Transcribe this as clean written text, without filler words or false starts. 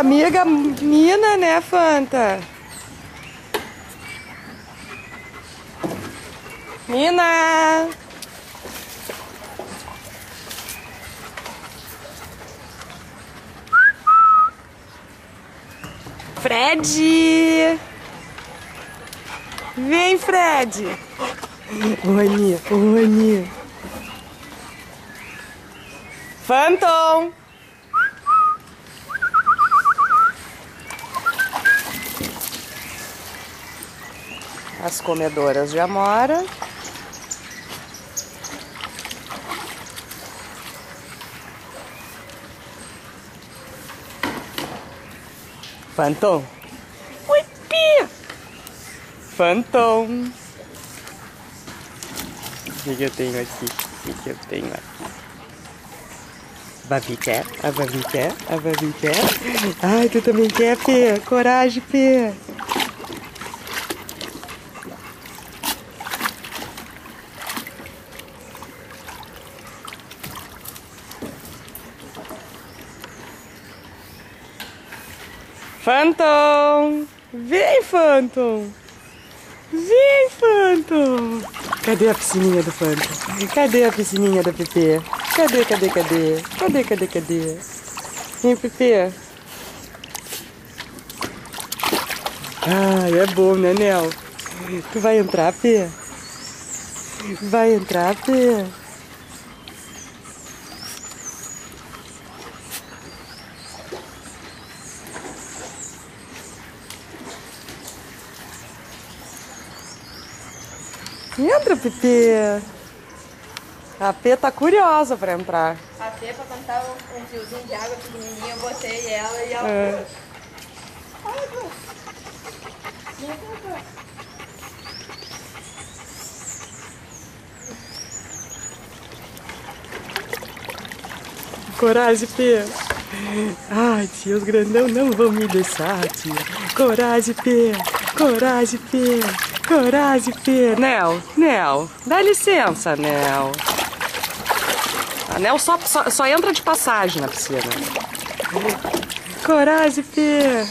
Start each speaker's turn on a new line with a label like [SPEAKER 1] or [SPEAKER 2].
[SPEAKER 1] amiga Mina, né, Fanta? Mina! Fred! Vem, Fred! Oi, Aninha. Oi, Aninha. Phantom! As comedoras de amora. Phantom. Oi, Pia. Phantom. O que eu tenho aqui? O que eu tenho aqui? Babi quer? A Babi quer? A Babi quer? Ai, tu também quer, Pia? Coragem, Pia. Phantom! Vem, Phantom! Vem, Phantom! Cadê a piscininha do Phantom? Cadê a piscininha da Pepe? Cadê? Cadê? Vem, Pepe! Ai, é bom, né, Nel? Tu vai entrar, Pê? Vai entrar, Pê? Entra, Pepe. A Pê tá curiosa pra entrar.
[SPEAKER 2] A Pê, pra cantar um fiozinho de água pequenininho, eu botei ela e ela...
[SPEAKER 1] É. Coragem, Pê. Ai, tia, os grandão não vão me deixar, tia. Coragem, Pê. Coragem, Pê. Coragem, Pê. Nel, dá licença, Nel. A Nel só entra de passagem na piscina. Coragem, Pê.